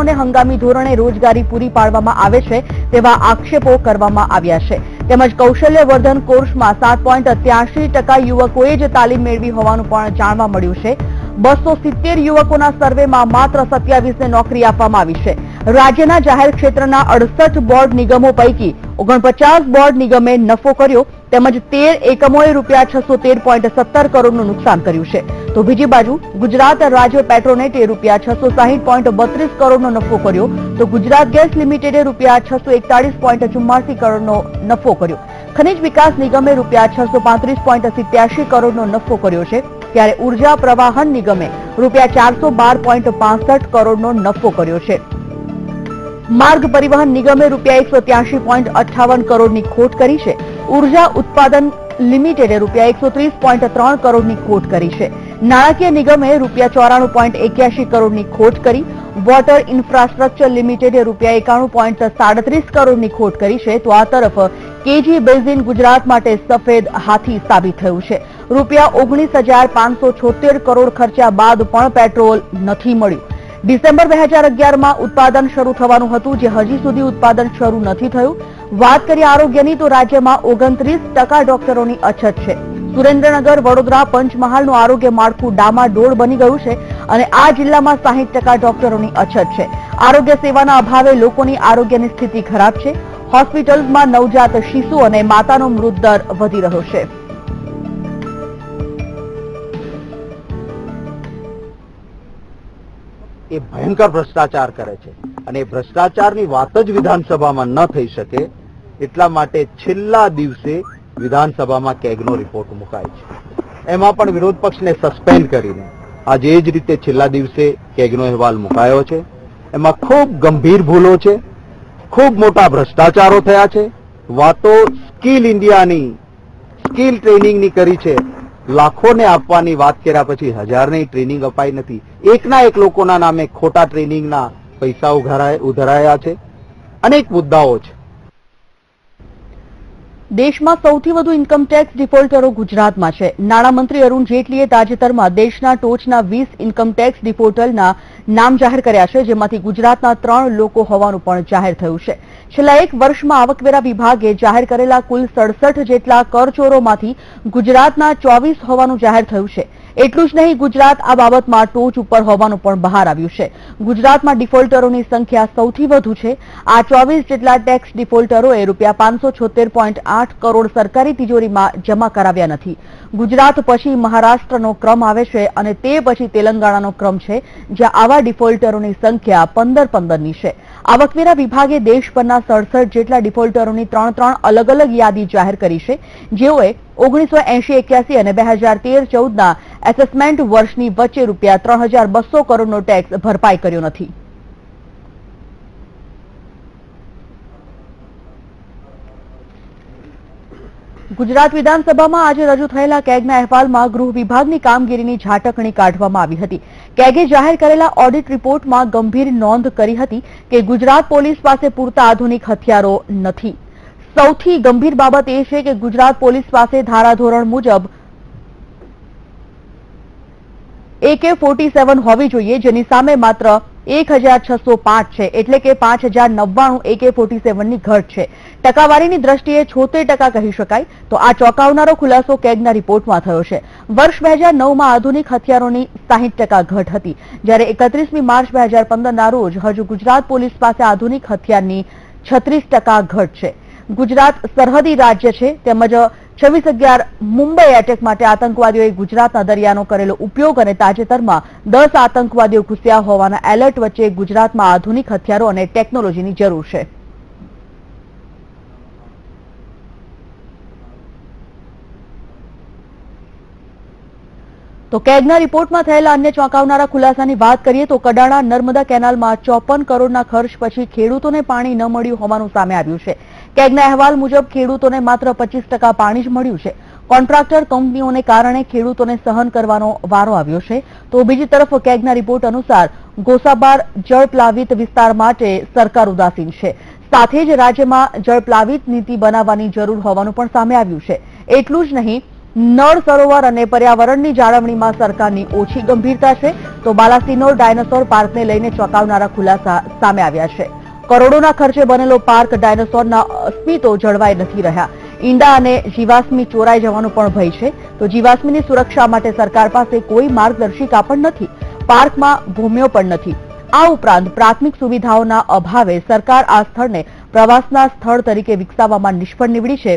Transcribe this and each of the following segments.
યુવાનોને હંગામી ધોરણે રોજગારી પૂરી પાડવામાં આવે છે તેવા આક્ષેપો કરવામાં આવ્યા છે. તેમજ કૌશલ્યવર્ધન કોર્સમાં 7.83% યુવકોએ જ તાલીમ મેળવી હોવાનું પણ જાણવા મળ્યું છે. 270 યુવકોના સર્વેમાં માત્ર 27ને નોકરી આપવામાં આવી છે. રાજ્યના જાહેર ક્ષેત્રના 68 બોર્ડ નિગમો પૈકી 49 બોર્ડ નિગમે નફો કર્યો તેમજ 13 એકમોએ ₹613.17 કરોડનું નુકસાન કર્યું છે. તો બીજી બાજુ ગુજરાત રાજ્ય પેટ્રોનેટે ₹660.32 કરોડનો નફો કર્યો તો ગુજરાત ગેસ લિમિટેડે ₹641.44 કરોડનો નફો કર્યો. ખનિજ વિકાસ નિગમે ₹635.87 કરોડનો નફો કર્યો છે, ત્યારે ઉર્જા પ્રવાહન નિગમે ₹412.65 કરોડનો નફો કર્યો છે. માર્ગ પરિવહન નિગમે ₹183.58 કરોડની ખોટ કરી છે. ઉર્જા ઉત્પાદન લિમિટેડે ₹130.3 કરોડની ખોટ કરી છે. નાણાકીય નિગમે ₹94.81 કરોડની ખોટ કરી. વોટર ઇન્ફ્રાસ્ટ્રક્ચર લિમિટેડે ₹91.37 કરોડની ખોટ કરી છે. તો આ તરફ કેજી બેઝિન ગુજરાત માટે સફેદ હાથી સાબિત થયું છે. ₹19,576 કરોડ ખર્ચ્યા બાદ પણ પેટ્રોલ નથી મળ્યું. ડિસેમ્બર 2011માં ઉત્પાદન શરૂ થવાનું હતું, જે હજી સુધી ઉત્પાદન શરૂ નથી થયું. વાત કરીએ આરોગ્યની તો રાજ્યમાં 29% ડોક્ટરોની અછત છે. સુરેન્દ્રનગર, વડોદરા, પંચમહાલનું આરોગ્ય માળખું ડામાડોળ બની ગયું છે અને આ જિલ્લામાં 60% ડોક્ટરોની અછત છે. આરોગ્ય સેવાના અભાવે લોકોની આરોગ્યની સ્થિતિ ખરાબ છે. હોસ્પિટલ્સમાં નવજાત શિશુ અને માતાનો મૃત્યુદર વધી રહ્યો છે. એ ભયંકર ભ્રષ્ટાચાર કરે છે અને ભ્રષ્ટાચારની વાત જ વિધાનસભામાં ન થઈ શકે એટલા માટે છેલ્લા દિવસે વિધાનસભામાં કેગનો રિપોર્ટ મુકાય છે. એમાં પણ વિરોધ પક્ષને સસ્પેન્ડ કરીને આજે એ જ રીતે છેલ્લા દિવસે કેગનો અહેવાલ મુકાયો છે. એમાં ખૂબ ગંભીર ભૂલો છે, ખૂબ મોટા ભ્રષ્ટાચારો થયા છે. વાતો સ્કિલ ઇન્ડિયાની, સ્કિલ ટ્રેનિંગની કરી છે. લાખોને આપવાની વાત કર્યા પછી હજારની ટ્રેનિંગ અપાઈ નથી. એકના એક લોકોના નામે ખોટા ટ્રેનિંગના પૈસા ઉધરાયા છે. અનેક મુદ્દાઓ છે. દેશમાં સૌથી વધુ ઇન્કમટેક્સ ડિફોલ્ટરો ગુજરાતમાં છે. નાણામંત્રી અરુણ જેટલીએ તાજેતરમાં દેશના ટોચના 20 ઇન્કમટેક્સ ડિફોલ્ટરના નામ જાહેર કર્યા છે, જેમાંથી ગુજરાતના 3 લોકો હોવાનું પણ જાહેર થયું છે. છેલ્લા 1 વર્ષમાં આવકવેરા વિભાગે જાહેર કરેલા કુલ 67 જેટલા કરચોરોમાંથી ગુજરાતના 24 હોવાનું જાહેર થયું છે. એટલું જ નહીં, ગુજરાત આ બાબતમાં ટોચ ઉપર હોવાનું પણ બહાર આવ્યું છે. ગુજરાતમાં ડિફોલ્ટરોની સંખ્યા સૌથી વધુ છે. આ 24 જેટલા ટેક્સ ડિફોલ્ટરોએ ₹576.8 કરોડ સરકારી તિજોરીમાં જમા કરાવ્યા નથી. ગુજરાત પછી મહારાષ્ટ્રનો ક્રમ આવે છે અને તે પછી તેલંગાણાનો ક્રમ છે, જ્યાં આવા ડિફોલ્ટરોની સંખ્યા 15-15ની છે. આવકવેરા વિભાગે દેશભરના 67 જેટલા ડિફોલ્ટરોની 3 અલગ અલગ યાદી જાહેર કરી છે, જેઓએ 1980-81 અને 2013-14ના એસેસમેન્ટ વર્ષની વચ્ચે ₹3,200 કરોડનો ટેક્સ ભરપાઈ કર્યો નથી. ગુજરાત વિધાનસભામાં આજે રજૂ થયેલા કેગના અહેવાલમાં ગૃહ વિભાગની કામગીરીની ઝાટકણી કાઢવામાં આવી હતી. કેગે જાહેર કરેલા ઓડિટ રિપોર્ટમાં ગંભીર નોંધ કરી હતી કે ગુજરાત પોલીસ પાસે પૂરતા આધુનિક હથિયારો નથી. સૌથી ગંભીર બાબત એ છે કે ગુજરાત પોલીસ પાસે ધારાધોરણ મુજબ AK-47 હોવી જોઈએ, જેની સામે માત્ર 1,605 છે, એટલે કે 5,099 AK-47ની ઘટ છે. ટકાવારીની દ્રષ્ટિએ 76% કહી શકાય. તો આ ચોંકાવનારો ખુલાસો કેગના રિપોર્ટમાં થયો છે. વર્ષ 2009માં આધુનિક હથિયારોની 60% ઘટ હતી, જ્યારે 31મી માર્ચ 2015ના રોજ હજુ ગુજરાત પોલીસ પાસે આધુનિક હથિયારની 36% ઘટ છે. ગુજરાત સરહદી રાજ્ય છે, તેમજ 26/11 મુંબઈ એટેક માટે આતંકવાદીઓએ ગુજરાતના દરિયાનો કરેલો ઉપયોગ અને તાજેતરમાં 10 આતંકવાદીઓ ઘૂસ્યા હોવાના એલર્ટ વચ્ચે ગુજરાતમાં આધુનિક હથિયારો અને ટેકનોલોજીની જરૂર છે. તો કેગના રિપોર્ટમાં થયેલા અન્ય ચોંકાવનારા ખુલાસાની વાત કરીએ તો કડાણા નર્મદા કેનાલમાં 54 કરોડના ખર્ચ પછી ખેડૂતોને પાણી ન મળ્યું હોવાનું સામે આવ્યું છે. કેગના અહેવાલ મુજબ ખેડૂતોને માત્ર 25% પાણી જ મળ્યું છે. કોન્ટ્રાક્ટર કંપનીઓને કારણે ખેડૂતોને સહન કરવાનો વારો આવ્યો છે. તો બીજી તરફ કેગના રિપોર્ટ અનુસાર ગોસાબાર જળપ્લાવિત વિસ્તાર માટે સરકાર ઉદાસીન છે. સાથે જ રાજ્યમાં જળપ્લાવિત નીતિ બનાવવાની જરૂર હોવાનું પણ સામે આવ્યું છે. એટલું જ નહીં, નળ સરોવર અને પર્યાવરણની જાળવણીમાં સરકારની ઓછી ગંભીરતા છે તો બાલાસિનોર ડાયનોસોર પાર્કને લઈને ચોંકાવનારા ખુલાસા સામે આવ્યા છે. કરોડોના ખર્ચે બનેલો પાર્ક ડાયનોસોરના અસ્તિત્વ જળવાઈ નથી રહ્યા. ઈંડા અને જીવાશ્મી ચોરાઈ જવાનો પણ ભય છે તો જીવાશ્મીની સુરક્ષા માટે સરકાર પાસે કોઈ માર્ગદર્શિકા પણ નથી. પાર્કમાં ભૂમિઓ પણ નથી. આ ઉપરાંત પ્રાથમિક સુવિધાઓના અભાવે સરકાર આ સ્થળને પ્રવાસના સ્થળ તરીકે વિકસાવવામાં નિષ્ફળ નીવડી છે.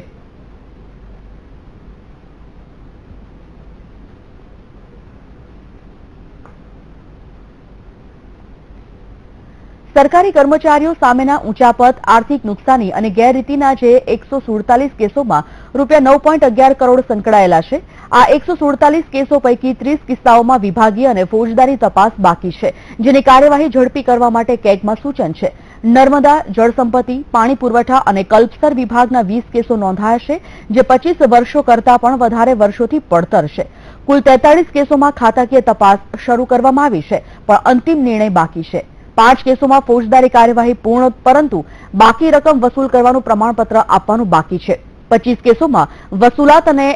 સરકારી કર્મચારીઓ સામેના ઊંચાપત, આર્થિક નુકસાની અને ગેરરીતિના જે 147 કેસોમાં ₹9.11 કરોડ સંકળાયેલા છે. આ 147 કેસો પૈકી 30 કિસ્સાઓમાં વિભાગીય અને ફોજદારી તપાસ બાકી છે, જેની કાર્યવાહી ઝડપી કરવા માટે કેગમાં સૂચન છે. નર્મદા, જળસંપત્તિ, પાણી પુરવઠા અને કલ્પસર વિભાગના 20 કેસો નોંધાયા છે, જે 25 વર્ષો કરતા પણ વધારે વર્ષોથી પડતર છે. કુલ 43 કેસોમાં ખાતાકીય તપાસ શરૂ કરવામાં આવી છે, પણ અંતિમ નિર્ણય બાકી છે. 5 કેસોમાં ફોજદારી કાર્યવાહી પૂર્ણ, પરંતુ બાકી રકમ વસૂલ કરવાનું પ્રમાણપત્ર આપવાનું બાકી છે. 25 કેસોમાં વસૂલાત અને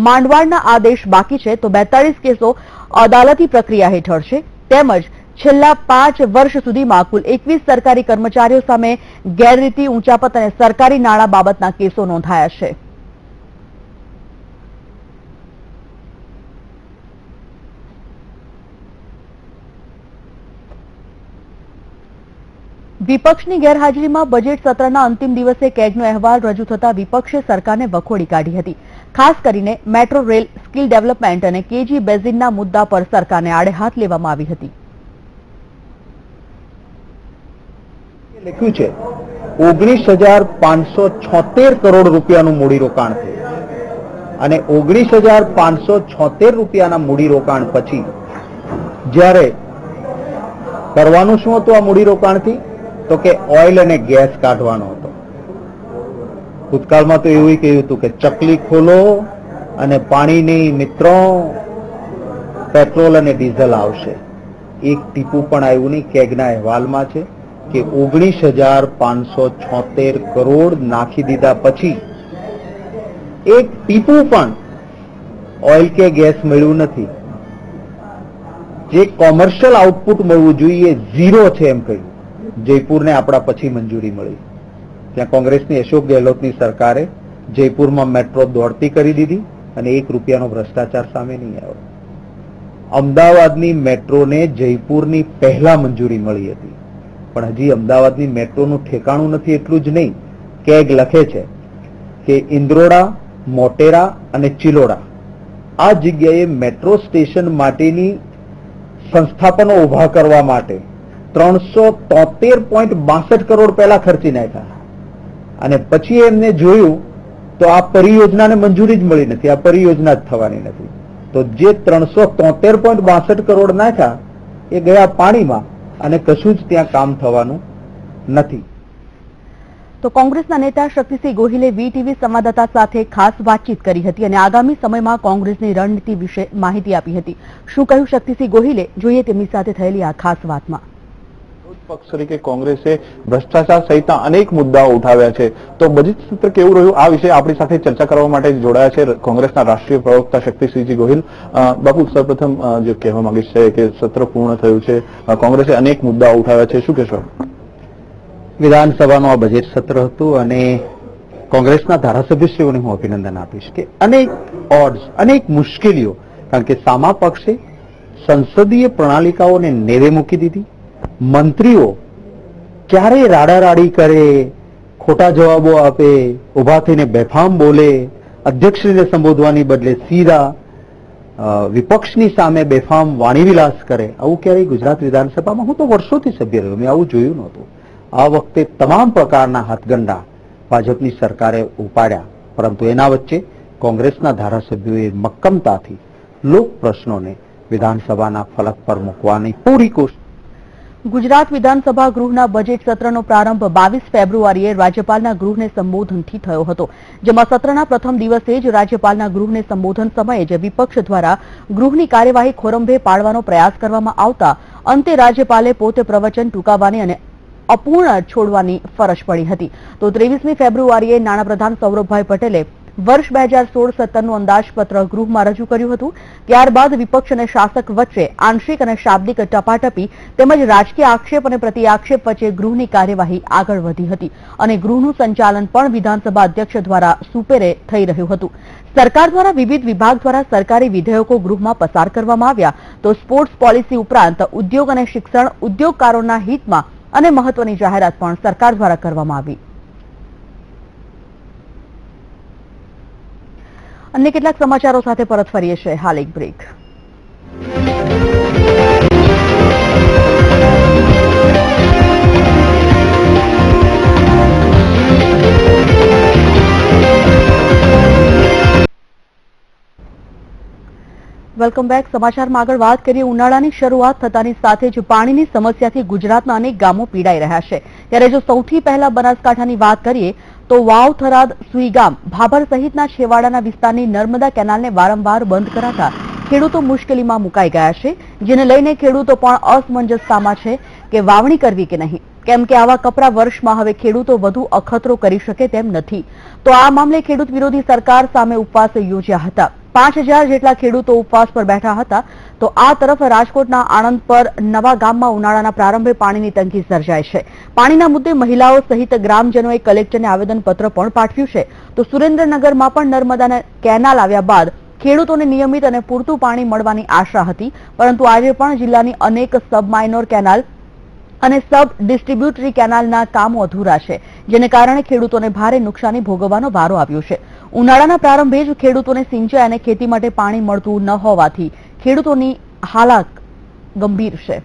માંડવાળના આદેશ બાકી છે તો 42 કેસો અદાલતી પ્રક્રિયા હેઠળ છે. તેમજ છેલ્લા 5 વર્ષ સુધીમાં કુલ 21 સરકારી કર્મચારીઓ સામે ગેરરીતિ, ઊંચાપત અને સરકારી નાણાં બાબતના કેસો નોંધાયા છે. વિપક્ષની ગેરહાજરીમાં બજેટ સત્રના અંતિમ દિવસે કેગનો અહેવાલ રજૂ થતા વિપક્ષે સરકારને વખોડી કાઢી હતી. ખાસ કરીને મેટ્રો રેલ, સ્કિલ ડેવલપમેન્ટ અને કેજી બેઝિનના મુદ્દા પર સરકારને આડે હાથ લેવામાં આવી હતી. લખ્યું છે 19,576 કરોડ રૂપિયાનું મૂડીરોકાણ થયું અને 19,576 રૂપિયાના મૂડીરોકાણ પછી જ્યારે કરવાનું શું હતું આ મૂડીરોકાણથી, તો કે ઓઇલ અને ગેસ કાઢવાનો હતો. ભૂતકાળમાં તો એવું કહ્યું હતું કે ચકલી ખોલો અને પાણીની મિત્રો પેટ્રોલ અને ડીઝલ આવશે. એક ટીપું પણ આવ્યું નહીં. કેગના અહેવાલમાં છે કે 19,576 કરોડ નાખી દીધા પછી એક ટીપું પણ ઓઇલ કે ગેસ મળ્યું નથી. જે કોમર્શિયલ આઉટપુટ મળવું જોઈએ ઝીરો છે એમ કહ્યું. જયપુરને આપણા પછી મંજૂરી મળી. ત્યાં કોંગ્રેસની અશોક ગેહલોતની સરકારે જયપુરમાં મેટ્રો દોડતી કરી દીધી અને ₹1નો ભ્રષ્ટાચાર સામે નહીં આવ્યો. અમદાવાદની મેટ્રોને જયપુરની પહેલા મંજૂરી મળી હતી, પણ હજી અમદાવાદની મેટ્રોનું ઠેકાણું નથી. એટલું જ નહીં, કેગ લખે છે કે ઇન્દ્રોડા, મોટેરા અને ચિલોડા આ જગ્યાએ મેટ્રો સ્ટેશન માટેની સંસ્થાપનો ઉભા કરવા માટે 373.62 કરોડ પહેલા ખર્ચી નાખ્યા અને પછી એમને જોયું તો આ પરિયોજનાને મંજૂરી જ મળી નથી. આ પરિયોજના જ થવાની નથી. તો જે 373.62 કરોડ નાખ્યા એ ગયા પાણીમાં અને કશું જ ત્યાં કામ થવાનું નથી. તો કોંગ્રેસના નેતા શક્તિસિંહ ગોહિલે વીટીવી સંવાદદાતા સાથે ખાસ વાતચીત કરી હતી અને આગામી સમયમાં કોંગ્રેસની રણનીતિ વિશે માહિતી આપી હતી. શું કહ્યું શક્તિસિંહ ગોહિલે, જોઈએ તેમની સાથે થયેલી આ ખાસ વાતમાં. પક્ષ તરીકે કોંગ્રેસે ભ્રષ્ટાચાર સહિતના અનેક મુદ્દાઓ ઉઠાવ્યા છે, તો બજેટ સત્ર કેવું રહ્યું આ વિશે આપણી સાથે ચર્ચા કરવા માટે જોડાયા છે કોંગ્રેસના રાષ્ટ્રીય પ્રવક્તા શક્તિસિંહજી ગોહિલ. બાપુ, સૌપ્રથમ જે કહેવા માંગીશ છે કે સત્ર પૂર્ણ થયું છે, કોંગ્રેસે અનેક મુદ્દાઓ ઉઠાવ્યા છે, શું કહેશો? વિધાનસભાનું આ બજેટ સત્ર હતું અને કોંગ્રેસના ધારાસભ્યશ્રીઓને હું અભિનંદન આપીશ કે અનેક ઓડ્સ, અનેક મુશ્કેલીઓ, કારણ કે સામા પક્ષે સંસદીય પ્રણાલિકાઓને નેવે મૂકી દીધી. મંત્રીઓ ક્યારેય રાડારાડી કરે, ખોટા જવાબો આપે, ઉભા થઈને બેફામ બોલે, અધ્યક્ષશ્રીને સંબોધવાની બદલે સીધા વિપક્ષની સામે બેફામ વાણીવિલાસ કરે, આવું ક્યારેય ગુજરાત વિધાનસભામાં, હું તો વર્ષોથી સભ્ય રહ્યો, મેં આવું જોયું નહોતું. આ વખતે તમામ પ્રકારના હાથગંડા ભાજપની સરકારે ઉપાડ્યા, પરંતુ એના વચ્ચે કોંગ્રેસના ધારાસભ્યોએ મક્કમતાથી લોક પ્રશ્નોને વિધાનસભાના ફલક પર મૂકવાની પૂરી કોશિશ. ગુજરાત વિધાનસભા ગૃહના બજેટ સત્રનો પ્રારંભ 22 ફેબ્રુઆરીએ રાજ્યપાલના ગૃહને સંબોધનથી થયો હતો, જેમાં સત્રના પ્રથમ દિવસે જ રાજ્યપાલના ગૃહને સંબોધન સમયે જ વિપક્ષ દ્વારા ગૃહની કાર્યવાહી ખોરંભે પાડવાનો પ્રયાસ કરવામાં આવતા અંતે રાજ્યપાલે પોતે પ્રવચન ટૂંકાવવાની અને અપૂર્ણ છોડવાની ફરજ પડી હતી. તો 23મી ફેબ્રુઆરીએ નાણાપ્રધાન સૌરભભાઈ પટેલે વર્ષ 2016-17નું અંદાજપત્ર ગૃહમાં રજૂ કર્યું હતું. ત્યારબાદ વિપક્ષ અને શાસક વચ્ચે આંશિક અને શાબ્દિક ટપાટપી તેમજ રાજકીય આક્ષેપ અને પ્રતિઆક્ષેપ વચ્ચે ગૃહની કાર્યવાહી આગળ વધી હતી અને ગૃહનું સંચાલન પણ વિધાનસભા અધ્યક્ષ દ્વારા સુપેરે થઈ રહ્યું હતું. સરકાર દ્વારા વિવિધ વિભાગ દ્વારા સરકારી વિધેયકો ગૃહમાં પસાર કરવામાં આવ્યા તો સ્પોર્ટ્સ પોલિસી ઉપરાંત ઉદ્યોગ અને શિક્ષણ ઉદ્યોગકારોના હિતમાં અને મહત્વની જાહેરાત પણ સરકાર દ્વારા કરવામાં આવી. અન્ય કેટલાક સમાચારો સાથે પરત ફરીએ છીએ. હાલ એક બ્રેક. Welcome back. સમાચારમાં આગળ વાત કરીએ. ઉનાળાની શરૂઆત થતાની સાથે જ પાણીની સમસ્યાથી ગુજરાતના અનેક ગામો પીડાઈ રહ્યા છે. ત્યારે જો સૌથી પહેલા બનાસકાંઠાની વાત કરીએ તો વાવ, થરાદ, સુઈગામ, ભાભર સહિતના છેવાડાના વિસ્તારની નર્મદા કેનાલને વારંવાર બંધ કરાતા ખેડૂતો મુશ્કેલીમાં મુકાઈ ગયા છે, જેને લઈને ખેડૂતો પણ અસમંજસતામાં છે કે વાવણી કરવી કે નહીં, કેમ કે આવા કપરા વર્ષમાં હવે ખેડૂતો વધુ અખતરો કરી શકે તેમ નથી. તો આ મામલે ખેડૂત વિરોધી સરકાર સામે ઉપવાસ યોજ્યા હતા. 5000 જેટલા ખેડૂતો ઉપવાસ પર બેઠા હતા. તો આ તરફ રાજકોટના આણંદ પર નવા ગામમાં ઉનાળાના પ્રારંભે પાણીની તંગી સર્જાય છે. પાણીના મુદ્દે મહિલાઓ સહિત ગ્રામજનોએ કલેક્ટરને આવેદનપત્ર પણ પાઠવ્યું છે. તો સુરેન્દ્રનગરમાં પણ નર્મદાના કેનાલ આવ્યા બાદ ખેડૂતોને નિયમિત અને પૂરતું પાણી મળવાની આશા હતી, પરંતુ આજે પણ જિલ્લાની અનેક સબ માઇનોર કેનાલ અને સબ ડિસ્ટ્રીબ્યુટરી કેનાલના કામો અધૂરા છે, જેને કારણે ખેડૂતોને ભારે નુકસાની ભોગવવાનો વારો આવ્યો છે. ઉનાળાના પ્રારંભે જ ખેડૂતોને સિંચાઈ અને ખેતી માટે પાણી મળતું ન હોવાથી ખેડૂતોની હાલાત ગંભીર છે.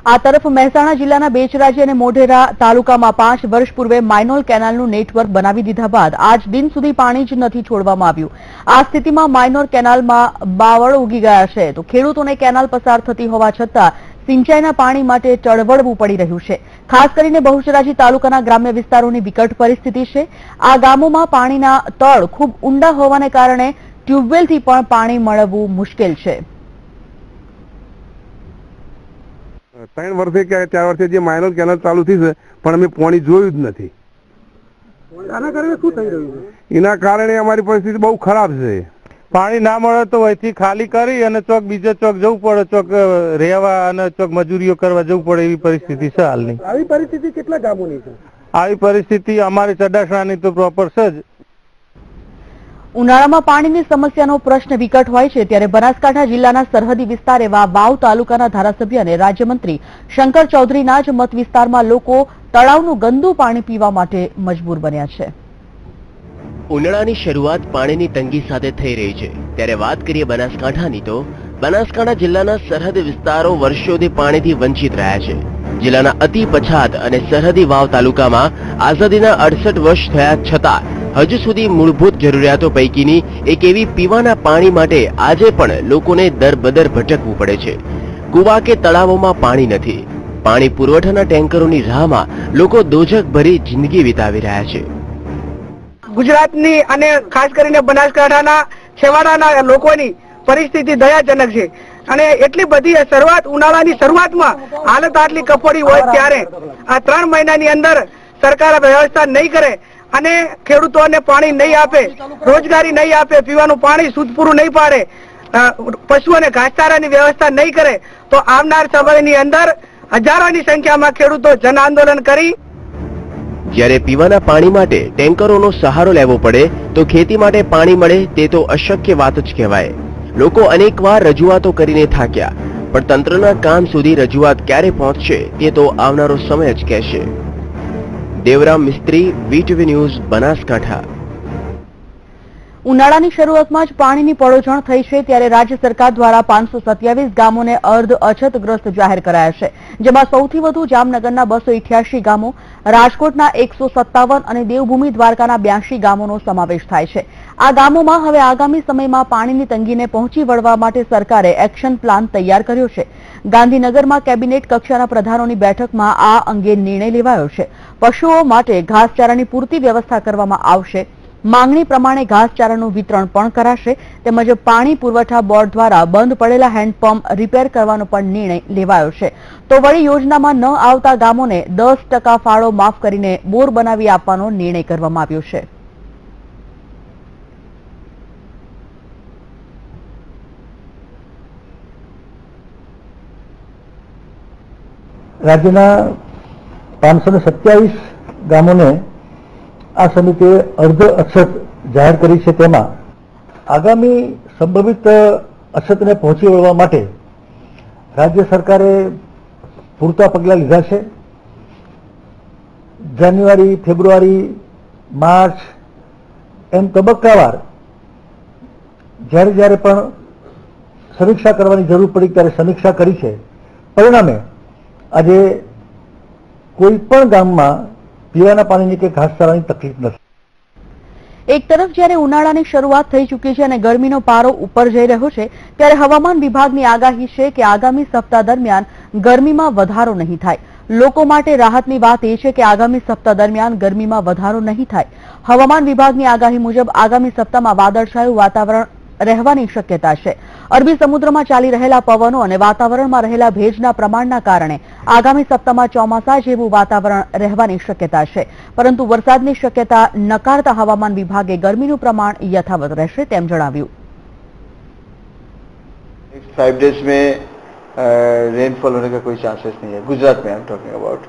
આ તરફ મહેસાણા જિલ્લાના બેચરાજી અને મોઢેરા તાલુકામાં 5 વર્ષ પૂર્વે માઇનોર કેનાલનું નેટવર્ક બનાવી દીધા બાદ આજ દિન સુધી પાણી જ નથી છોડવામાં આવ્યું. આ સ્થિતિમાં માઇનોર કેનાલમાં બાવળ ઉગી ગયા છે. તો ખેડૂતોને કેનાલ પસાર થતી હોવા છતાં સિંચાઈના પાણી માટે ચળવળવું પડી રહ્યું છે. ખાસ કરીને બહુચરાજી તાલુકાના ગ્રામ્ય વિસ્તારોની વિકટ પરિસ્થિતિ છે. આ ગામોમાં પાણીના તળ ખૂબ ઊંડા હોવાને કારણે ટ્યુબવેલથી પણ પાણી મેળવવું મુશ્કેલ છે. 3 વર્ષે કે 4 વર્ષે જે માઇનોર કેનાલ ચાલુ થઈ છે પણ અમે પાણી જોયું જ નથી. આના કારણે શું થઈ રહ્યું છે? એના કારણે અમારી પરિસ્થિતિ બહુ ખરાબ છે. પાણી ના મળે તો અહીંથી ખાલી કરી અને ચોક બીજે ચોક જવું પડે, ચોક રહેવા અને ચોક મજૂરીઓ કરવા જવું પડે એવી પરિસ્થિતિ છે હાલની. આવી પરિસ્થિતિ કેટલા ગામોની છે? આવી પરિસ્થિતિ અમારી ચડાસણાની તો પ્રોપર છે જ. ઉનાળામાં પાણીની સમસ્યાનો પ્રશ્ન વિકટ હોય છે ત્યારે બનાસકાંઠા જિલ્લાના સરહદી વિસ્તાર એવા વાવ તાલુકાના ધારાસભ્ય અને રાજ્યમંત્રી શંકર ચૌધરીના જ મત વિસ્તારમાં લોકો તળાવનું ગંદુ પાણી પીવા માટે મજબૂર બન્યા છે. ઉનાળાની શરૂઆત પાણીની તંગી સાથે થઈ રહી છે ત્યારે વાત કરીએ બનાસકાંઠાની તો બનાસકાંઠા જિલ્લાના સરહદ વિસ્તારો વર્ષોથી પાણીથી વંચિત રહ્યા છે. જિલ્લાના અતિ પછાત અને સરહદી વાવ તાલુકામાં આઝાદીના 68 વર્ષ થયા છતાં હજુ સુધી મૂળભૂત જરૂરિયાતો પૈકીની એક એવી પીવાના પાણી માટે આજે પણ લોકોને દરબદર ભટકવું પડે છે. કુવા કે તળાવોમાં પાણી નથી. પાણી પુરવઠાના ટેન્કરોની રાહમાં લોકો દોજક ભરી જિંદગી વિતાવી રહ્યા છે. ગુજરાતની અને ખાસ કરીને બનાસકાંઠાના છેવાડાના લોકોની પરિસ્થિતિ દયાજનક છે અને એટલી બધી શરૂઆત ઉનાળાની શરૂઆતમાં હાલત આટલી કફોડી હોય ત્યારે આ 3 મહિનાની અંદર સરકાર વ્યવસ્થા નહીં કરે અને ખેડૂતોને પાણી નહીં આપે, રોજગારી નહીં આપે, પીવાનું પાણી શુદ્ધ પૂરું નહીં પાડે, પશુઓને ઘાસચારાની વ્યવસ્થા નહીં કરે તો આવનાર સમયની અંદર હજારોની સંખ્યામાં ખેડૂતો જન આંદોલન કરી. જ્યારે પીવાના પાણી માટે ટેન્કરોનો સહારો લેવો પડે તો ખેતી માટે પાણી મળે તે તો અશક્ય વાત જ કહેવાય. લોકો અનેકવાર રજૂઆતો કરીને થાક્યા, પણ તંત્રના કાન સુધી રજૂઆત ક્યારે પહોંચશે તે તો આવનારો સમય જ કહેશે. દેવરામ મિસ્ત્રી, વીટીવી ન્યૂઝ, બનાસકાંઠા. ઉનાળાની શરૂઆતમાં જ પાણીની પડોજણ થઈ છે ત્યારે રાજ્ય સરકાર દ્વારા 527 ગામોને અર્ધ અછતગ્રસ્ત જાહેર કરાયા છે, જેમાં સૌથી વધુ જામનગરના 288 ગામો, રાજકોટના 157 અને દેવભૂમિ દ્વારકાના 82 ગામોનો સમાવેશ થાય છે. આ ગામોમાં હવે આગામી સમયમાં પાણીની તંગીને પહોંચી વળવા માટે સરકારે એક્શન પ્લાન તૈયાર કર્યો છે. ગાંધીનગરમાં કેબિનેટ કક્ષાના પ્રધાનોની બેઠકમાં આ અંગે નિર્ણય લેવાયો છે. પશુઓ માટે ઘાસચારાની પૂરતી વ્યવસ્થા કરવામાં આવશે. માંગણી પ્રમાણે ઘાસચારાનું વિતરણ પણ કરાશે. તેમજ પાણી પુરવઠા બોર્ડ દ્વારા બંધ પડેલા હેન્ડપંપ રિપેર કરવાનો પણ નિર્ણય લેવાયો છે. તો વળી યોજનામાં ન આવતા ગામોને 10% ફાળો માફ કરીને બોર બનાવી આપવાનો નિર્ણય કરવામાં આવ્યો છે. રાજ્યના 527 ગામોને આ સમિતિએ અર્ધ અછત જાહેર કરી છે. તેમાં આગામી સંભવિત અછતને પહોંચી વળવા માટે રાજ્ય સરકારે પૂરતા પગલાં લીધા છે. જાન્યુઆરી, ફેબ્રુઆરી, માર્ચ એમ તબક્કાવાર જ્યારે જ્યારે પણ સમીક્ષા કરવાની જરૂર પડી ત્યારે સમીક્ષા કરી છે. પરિણામે આજે કોઈ પણ ગામમાં પીવાના પાણીની કે ઘાસચારાની તકલીફ નથી. એક તરફ જ્યારે ઉનાળાની શરૂઆત થઈ ચૂકી છે અને ગરમીનો પારો ઉપર જઈ રહ્યો છે, ત્યારે હવામાન વિભાગની આગાહી છે કે આગામી સપ્તાહ દરમિયાન ગરમીમાં વધારો નહીં થાય. લોકો માટે રાહતની વાત એ છે કે આગામી સપ્તાહ દરમિયાન ગરમીમાં વધારો નહીં થાય. હવામાન વિભાગની આગાહી મુજબ આગામી સપ્તાહમાં વાદળછાયું વાતાવરણ રહેવાની શક્યતા છે. અરબી સમુદ્રમાં ચાલી રહેલા પવનો અને વાતાવરણમાં રહેલા ભેજના પ્રમાણના કારણે આગામી સપ્તાહમાં ચોમાસા જેવું વાતાવરણ રહેવાની શક્યતા છે. પરંતુ વરસાદની શક્યતા નકારતા હવામાન વિભાગે ગરમીનું પ્રમાણ યથાવત રહેશે તેમ જણાવ્યું. 5 डेज में रेनफॉल होने का कोई चांसेस नहीं है गुजरात में. I am talking about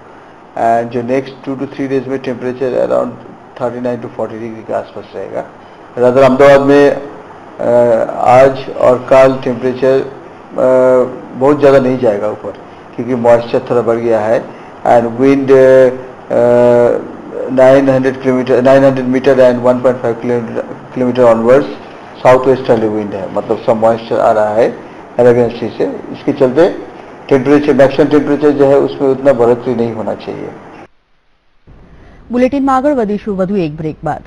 and जो नेक्स्ट 2 to 3 डेज में टेम्परेचर अराउंड 39 to 40 डिग्री के आसपास रहेगा. रादर अहमदाबाद में आज और कल टेम्परेचर बहुत ज़्यादा नहीं जाएगा ऊपर क्योंकि मॉइस्चर थोड़ा बढ़ गया है and wind 900 metre and 1.5 kilometre onwards south westerly wind है. मतलब सब मॉइस्चर आ रहा है अरेबियन सी से. इसके चलते टेम्परेचर मैक्सिमम टेम्परेचर जो है उसमें उतना बढ़ोतरी नहीं होना चाहिए. બુલેટિનમાં આગળ વધીશું વધુ એક બ્રેક બાદ.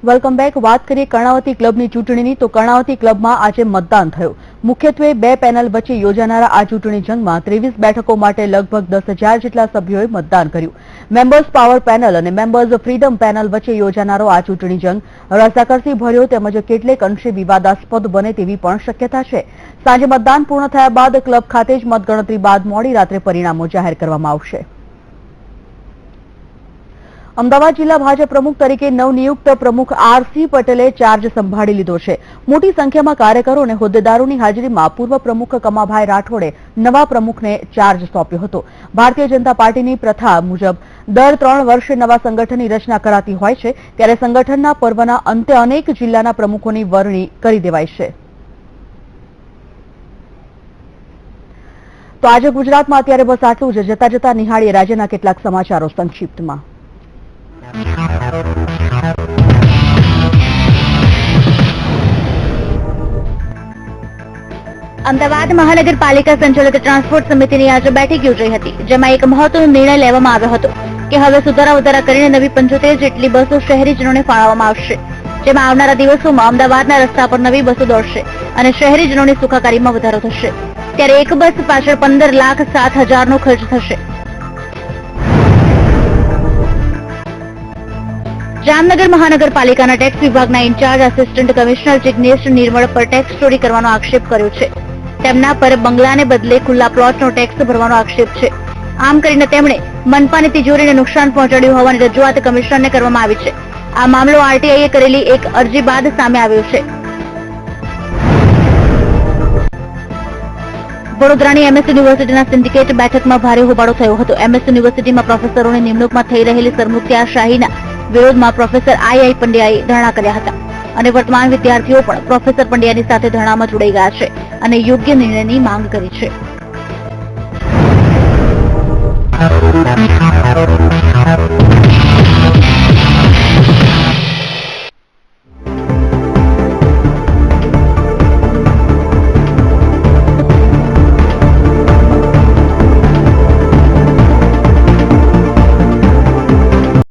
Welcome back. વાત કરીએ કર્ણાવતી ક્લબની ચૂંટણીની તો કર્ણાવતી ક્લબમાં આજે મતદાન થયું. મુખ્યત્વે 2 પેનલ વચ્ચે યોજાનારા આ ચૂંટણી જંગમાં 23 બેઠકો માટે લગભગ 10,000 જેટલા સભ્યોએ મતદાન કર્યું. મેમ્બર્સ પાવર પેનલ અને મેમ્બર્સ ફ્રીડમ પેનલ વચ્ચે યોજાનારો આ ચૂંટણી જંગ રસાકસી ભર્યો તેમજ કેટલેક અંશે વિવાદાસ્પદ બને તેવી પણ શક્યતા છે. સાંજે મતદાન પૂર્ણ થયા બાદ ક્લબ ખાતે જ મતગણતરી બાદ મોડી રાત્રે પરિણામો જાહેર કરવામાં આવશે. અમદાવાદ જિલ્લા ભાજપ પ્રમુખ તરીકે નવનિયુક્ત પ્રમુખ આર.સી. પટેલે ચાર્જ સંભાળી લીધો છે. મોટી સંખ્યામાં કાર્યકરો અને હોદ્દેદારોની હાજરીમાં પૂર્વ પ્રમુખ કમાભાઈ રાઠોડે નવા પ્રમુખને ચાર્જ સોંપ્યો હતો. ભારતીય જનતા પાર્ટીની પ્રથા મુજબ દર 3 વર્ષે નવા સંગઠનની રચના કરાતી હોય છે, ત્યારે સંગઠનના પર્વના અંતે અનેક જિલ્લાના પ્રમુખોની વરણી કરી દેવાય છે. તો આજે ગુજરાતમાં અત્યારે બસ આટલું જ. જતા જતા નિહાળીએ રાજ્યના કેટલાક સમાચારો સંક્ષિપ્તમાં. અમદાવાદ મહાનગરપાલિકા સંચાલિત ટ્રાન્સપોર્ટ સમિતિની આજે બેઠક યોજાઈ હતી, જેમાં એક મહત્વનો નિર્ણય લેવામાં આવ્યો હતો કે હવે સુધારા વધારા કરીને નવી 75 જેટલી બસો શહેરીજનોને ફાળવવામાં આવશે, જેમાં આવનારા દિવસોમાં અમદાવાદના રસ્તા પર નવી બસો દોડશે અને શહેરીજનોની સુખાકારીમાં વધારો થશે. ત્યારે એક બસ પાછળ 15,07,000નો ખર્ચ થશે. જામનગર મહાનગરપાલિકાના ટેક્સ વિભાગના ઇન્ચાર્જ આસિસ્ટન્ટ કમિશનર જિગ્નેશ નિર્મળ પર ટેક્સ ચોરી કરવાનો આક્ષેપ કર્યો છે. તેમના પર બંગલાને બદલે ખુલ્લા પ્લોટનો ટેક્સ ભરવાનો આક્ષેપ છે. આમ કરીને તેમણે મનપાની તિજોરીને નુકસાન પહોંચાડ્યું હોવાની રજૂઆત કમિશનરને કરવામાં આવી છે. આ મામલો આરટીઆઈએ કરેલી એક અરજી બાદ સામે આવ્યો છે. વડોદરાની એમએસ યુનિવર્સિટીના સિન્ડિકેટ બેઠકમાં ભારે હોબાળો થયો હતો. એમએસ યુનિવર્સિટીમાં પ્રોફેસરોની નિમણૂકમાં થઈ રહેલી સરમુખત્યારશાહીના વિરોધમાં પ્રોફેસર આઈ પંડ્યાએ ધરણા કર્યા હતા અને વર્તમાન વિદ્યાર્થીઓ પણ પ્રોફેસર પંડ્યાની સાથે ધરણામાં જોડાઈ ગયા છે અને યોગ્ય નિર્ણયની માંગ કરી છે.